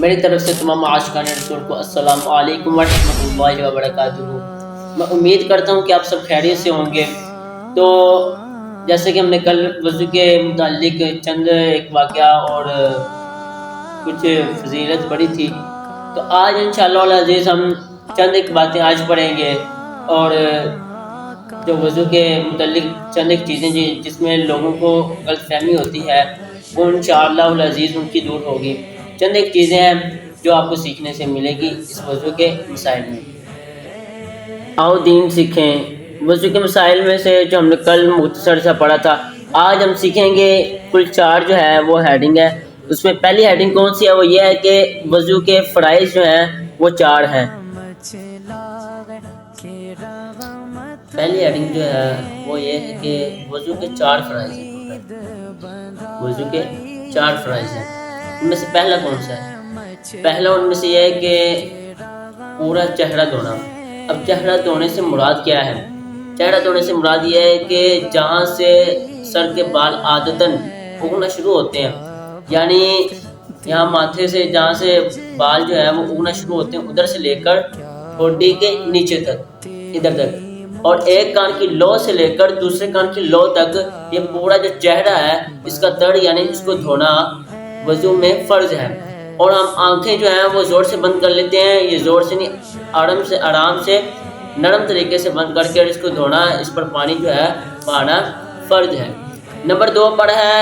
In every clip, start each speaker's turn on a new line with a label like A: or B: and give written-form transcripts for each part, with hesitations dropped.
A: میری طرف سے تمام عاشقان رسول کو السلام علیکم ورحمۃ اللہ وبرکاتہ۔ میں امید کرتا ہوں کہ آپ سب خیریت سے ہوں گے۔ تو جیسے کہ ہم نے کل وضو کے متعلق چند ایک واقعہ اور کچھ فضیلت پڑھی تھی، تو آج انشاءاللہ العزیز ہم چند ایک باتیں آج پڑھیں گے، اور جو وضو کے متعلق چند ایک چیزیں جس میں لوگوں کو غلط فہمی ہوتی ہے، وہ انشاءاللہ العزیز ان کی دور ہوگی۔ چند ایک چیزیں ہیں جو آپ کو سیکھنے سے ملے گی اس وضو کے مسائل میں۔ آؤ دین سیکھیں۔ وضو کے مسائل میں سے جو ہم نے کل مختصر سا پڑھا تھا، آج ہم سیکھیں گے کل 4 جو ہے وہ ہیڈنگ ہے۔ اس میں پہلی ہیڈنگ کون سی ہے؟ وہ یہ ہے کہ وضو کے فرائض جو ہیں وہ 4 ہیں۔ پہلی ہیڈنگ جو ہے وہ یہ ہے کہ وضو کے 4 فرائض ہیں۔ وضو کے 4 فرائض ہیں، ان میں سے پہلا کون سا ہے؟ پہلا ان میں سے یہ ہے کہ پورا چہرہ دھونا۔ اب چہرہ دھونے سے مراد کیا ہے؟ چہرہ دھونے سے مراد یہ ہے کہ جہاں سے سر کے بال عادتاً اگنا شروع ہوتے ہیں، یعنی یہاں ماتھے سے جہاں سے بال جو ہے وہ اگنا شروع ہوتے ہیں، ادھر سے لے کر ٹھوڈی کے نیچے تک، ادھر تک، اور ایک کان کی لو سے لے کر دوسرے کان کی لو تک، یہ پورا جو چہرہ ہے اس کا تڑ یعنی اس کو دھونا وضو میں فرض ہے۔ اور ہم آنکھیں جو ہیں وہ زور سے بند کر لیتے ہیں، یہ زور سے نہیں، آرام سے نرم طریقے سے بند کر کے اس کو دھونا، اس پر پانی جو ہے بہانا فرض ہے۔ نمبر 2 پر ہے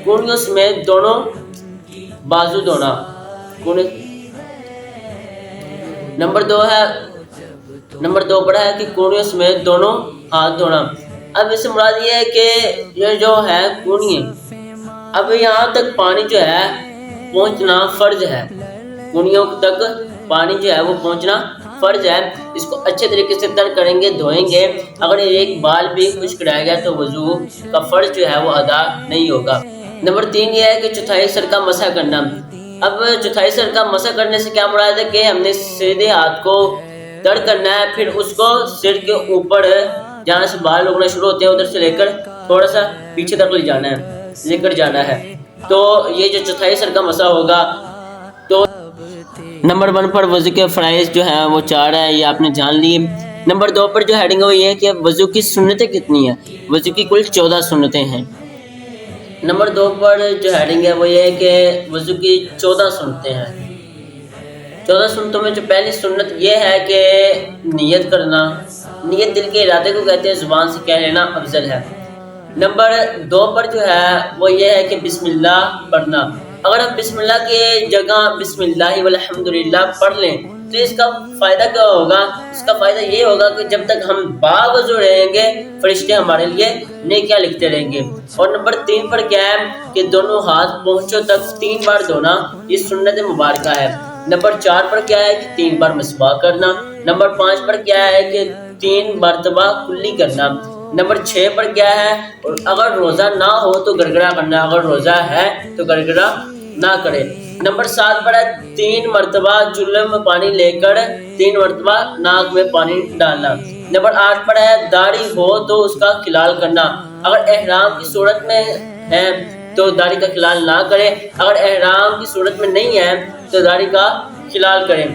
A: کونیوں سمیت دونوں بازو دھونا۔ نمبر 2 پر ہے کہ کونیوں سمیت دونوں ہاتھ دھونا۔ اب اس سے مراد یہ ہے کہ یہ جو ہے کونیاں، اب یہاں تک پانی جو ہے پہنچنا فرض ہے، کونیوں تک پانی جو ہے وہ پہنچنا فرض ہے۔ اس کو اچھے طریقے سے تر کریں گے، دھوئیں گے۔ اگر ایک بال بھی خشک رہ گیا تو وضو کا فرض جو ہے وہ ادا نہیں ہوگا۔ نمبر 3 یہ ہے کہ چوتھائی سر کا مسح کرنا۔ اب چوتھائی سر کا مسح کرنے سے کیا مراد ہے کہ ہم نے سیدھے ہاتھ کو تر کرنا ہے، پھر اس کو سر کے اوپر جہاں سے بال اگنا شروع ہوتے ہیں ادھر سے لے کر تھوڑا سا پیچھے تک لے کر جانا ہے، تو یہ جو چوتھائی سر کا مسح ہوگا۔ تو نمبر 1 پر وضو کے فرائض جو ہیں وہ 4 ہیں، یہ آپ نے جان لیے۔ نمبر 2 پر جو ہیڈنگ ہے وہ یہ ہے کہ وضو کی سنتیں کتنی ہیں؟ وضو کی کل 14 سنتیں ہیں۔ نمبر 2 پر جو ہیڈنگ ہے وہ یہ ہے کہ وضو کی 14 سنتیں ہیں۔ 14 سنتوں میں جو پہلی سنت یہ ہے کہ نیت کرنا۔ نیت دل کے ارادے کو کہتے ہیں، زبان سے کہہ لینا افضل ہے۔ نمبر 2 پر جو ہے وہ یہ ہے کہ بسم اللہ پڑھنا۔ اگر ہم بسم اللہ کی جگہ بسم اللہ والحمدللہ پڑھ لیں تو اس کا فائدہ کیا ہوگا؟ اس کا فائدہ یہ ہوگا کہ جب تک ہم باوضو رہیں گے فرشتے ہمارے لیے نیکیاں لکھتے رہیں گے۔ اور نمبر 3 پر کیا ہے کہ دونوں ہاتھ پہنچوں تک 3 بار دھونا، یہ سنت مبارکہ ہے۔ نمبر 4 پر کیا ہے کہ 3 بار مسواک کرنا۔ نمبر 5 پر کیا ہے کہ 3 مرتبہ کلی کرنا۔ نمبر 6 پر کیا ہے، اگر روزہ نہ ہو تو گڑگڑا کرنا، اگر روزہ ہے تو گڑگڑا نہ کرے۔ نمبر 7 پر ہے 3 مرتبہ چولہے میں پانی لے کر 3 مرتبہ ناک میں پانی ڈالنا۔ نمبر 8 پر ہے داڑھی ہو تو اس کا خلال کرنا، اگر احرام کی صورت میں ہے تو داڑھی کا خلال نہ کرے، اگر احرام کی صورت میں نہیں ہے تو داڑھی کا خلال کریں۔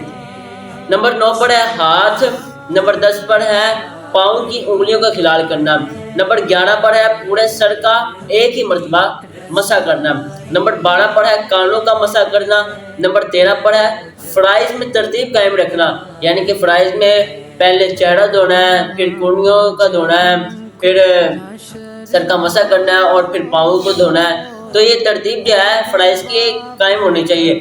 A: نمبر 9 پر ہے ہاتھ۔ نمبر 10 پر ہے پاؤں کی انگلیوں کا خلال کرنا۔ نمبر 11 پر ہے پورے سر کا ایک ہی مرتبہ مسح کرنا۔ نمبر 12 پر ہے کانوں کا مسح کرنا۔ نمبر 13 پر ہے فرائض میں ترتیب قائم رکھنا، یعنی کہ فرائض میں پہلے چہرہ دھونا ہے، پھر کونیوں کا دھونا ہے، پھر سر کا مسح کرنا ہے اور پھر پاؤں کو دھونا ہے۔ تو یہ ترتیب جو ہے فرائض کی قائم ہونی چاہیے۔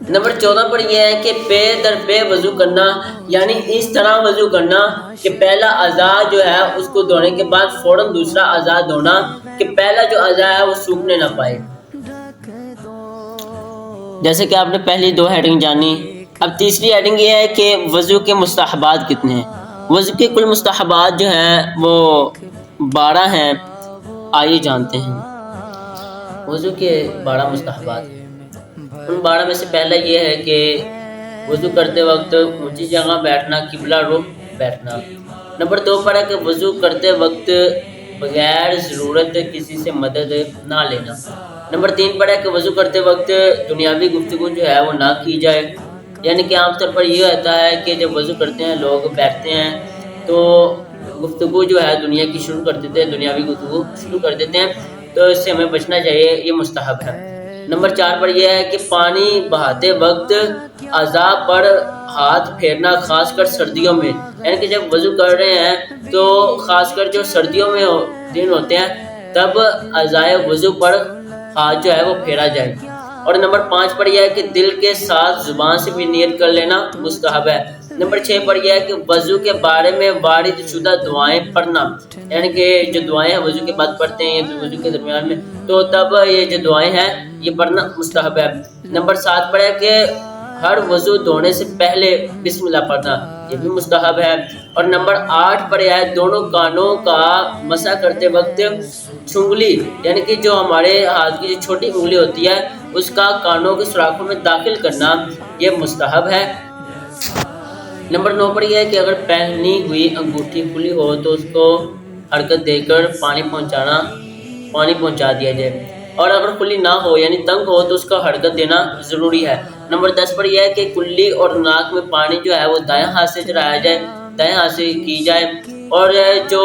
A: نمبر 14 پر یہ ہے کہ پے در پے وضو کرنا، یعنی اس طرح وضو کرنا کہ پہلا اعضاء جو ہے اس کو دھونے کے بعد فوراً دوسرا اعضاء دھونا کہ پہلا جو اعضاء ہے وہ سوکھنے نہ پائے۔ جیسے کہ آپ نے پہلی 2 ہیڈنگ جانی، اب تیسری ہیڈنگ یہ ہے کہ وضو کے مستحبات کتنے ہیں۔ وضو کے کل مستحبات جو ہیں وہ 12 ہیں، آئیے جانتے ہیں۔ وضو کے 12 مستحبات ہیں، ان 12 میں سے پہلا یہ ہے کہ وضو کرتے وقت اونچی جگہ بیٹھنا، قبلہ رخ بیٹھنا۔ نمبر 2 پر ہے کہ وضو کرتے وقت بغیر ضرورت کسی سے مدد نہ لینا۔ نمبر 3 پر ہے کہ وضو کرتے وقت دنیاوی گفتگو جو ہے وہ نہ کی جائے، یعنی کہ عام طور پر یہ ہوتا ہے کہ جب وضو کرتے ہیں لوگ بیٹھتے ہیں تو گفتگو جو ہے دنیا کی شروع کر دیتے ہیں، دنیاوی گفتگو شروع کر دیتے ہیں، تو اس سے ہمیں بچنا چاہیے، یہ مستحب ہے۔ نمبر 4 پر یہ ہے کہ پانی بہاتے وقت اعضاء پر ہاتھ پھیرنا، خاص کر سردیوں میں، یعنی کہ جب وضو کر رہے ہیں تو خاص کر جو سردیوں میں دن ہوتے ہیں تب اعضائے وضو پر ہاتھ جو ہے وہ پھیرا جائے۔ اور نمبر 5 پر یہ ہے کہ دل کے ساتھ زبان سے بھی نیت کر لینا مستحب ہے۔ نمبر 6 پر یہ ہے کہ وضو کے بارے میں وارد شدہ دعائیں پڑھنا، یعنی کہ جو دعائیں ہیں وضو کے بعد پڑھتے ہیں یا وضو کے درمیان میں، تو تب یہ جو دعائیں ہیں یہ پڑھنا مستحب ہے۔ نمبر 7 پر ہے کہ ہر وضو دھونے سے پہلے بسم اللہ پڑھنا، یہ بھی مستحب ہے۔ اور نمبر 8 پر ہے دونوں کانوں کا مسح کرتے وقت چنگلی، یعنی کہ جو ہمارے ہاتھ کی جو چھوٹی انگلی ہوتی ہے اس کا کانوں کے سوراخوں میں داخل کرنا، یہ مستحب ہے۔ نمبر 9 پر یہ ہے کہ اگر پہنی ہوئی انگوٹھی کھلی ہو تو اس کو حرکت دے کر پانی پہنچا دیا جائے، اور اگر کھلی نہ ہو یعنی تنگ ہو تو اس کا حرکت دینا ضروری ہے۔ نمبر 10 پر یہ ہے کہ کلی اور ناک میں پانی جو ہے وہ دائیں ہاتھ سے چڑھایا جائے، دائیں ہاتھ سے کی جائے، اور جو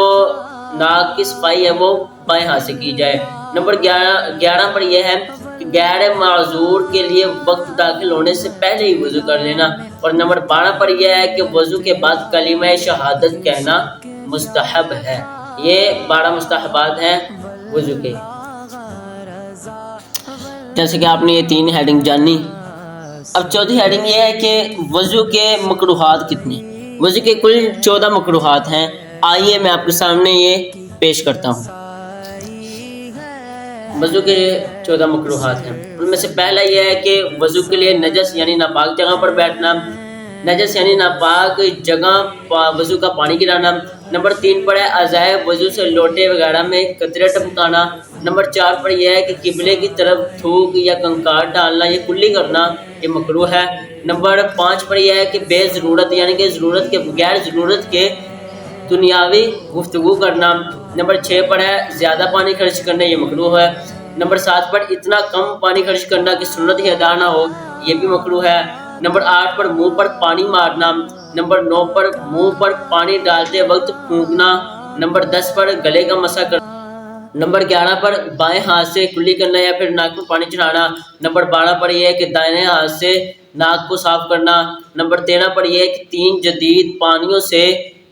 A: ناک کی صفائی ہے وہ بائیں ہاتھ سے کی جائے۔ نمبر 11 پر یہ ہے کہ غیر معذور کے لیے وقت داخل ہونے سے پہلے ہی وضو کر لینا، اور نمبر 12 پر یہ ہے کہ وضو کے بعد کلمہ شہادت کہنا مستحب ہے۔ یہ 12 مستحبات ہیں وضو کے۔ جیسے کہ آپ نے یہ 3 ہیڈنگ جانی۔ اب چوتھی ہیڈنگ یہ ہے کہ وضو کے مکروہات کتنے؟ وضو کے کل 14 مکروہات ہیں، آئیے میں آپ کے سامنے یہ پیش کرتا ہوں۔ وضو کے 14 مکروہات ہیں، ان میں سے پہلا یہ ہے کہ وضو کے لیے نجس یعنی ناپاک جگہ پر بیٹھنا، نجس یعنی ناپاک جگہ وضو کا پانی گرانا۔ نمبر 3 پر ہے اعضائے وضو سے لوٹے وغیرہ میں قطرے ٹپکانا۔ نمبر 4 پر یہ ہے کہ قبلے کی طرف تھوک یا کنکار ڈالنا، یہ کلی کرنا، یہ مکروہ ہے۔ نمبر 5 پر یہ ہے کہ بے ضرورت یعنی کہ ضرورت کے بغیر ضرورت کے دنیاوی گفتگو کرنا۔ نمبر 6 پر ہے زیادہ پانی خرچ کرنا، یہ مکروہ ہے۔ نمبر 7 پر اتنا کم پانی خرچ کرنا کہ سنت ہی ادا نہ ہو، یہ بھی مکروہ ہے۔ نمبر 8 پر منہ پر پانی مارنا۔ نمبر 9 پر منہ پر پانی ڈالتے وقت پھونکنا۔ نمبر 10 پر گلے کا مسح کرنا۔ نمبر 11 پر بائیں ہاتھ سے کلی کرنا یا پھر ناک میں پانی چڑھانا۔ نمبر 12 پر یہ ہے کہ دائیں ہاتھ سے ناک کو صاف کرنا۔ نمبر 13 پر یہ ہے کہ 3 جدید پانیوں سے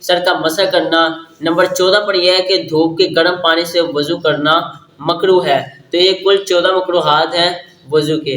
A: سر کا مسح کرنا۔ نمبر 14 پر یہ ہے کہ دھوپ کے گرم پانی سے وضو کرنا مکروہ ہے۔ تو یہ کل 14 مکروہات ہیں وضو کے۔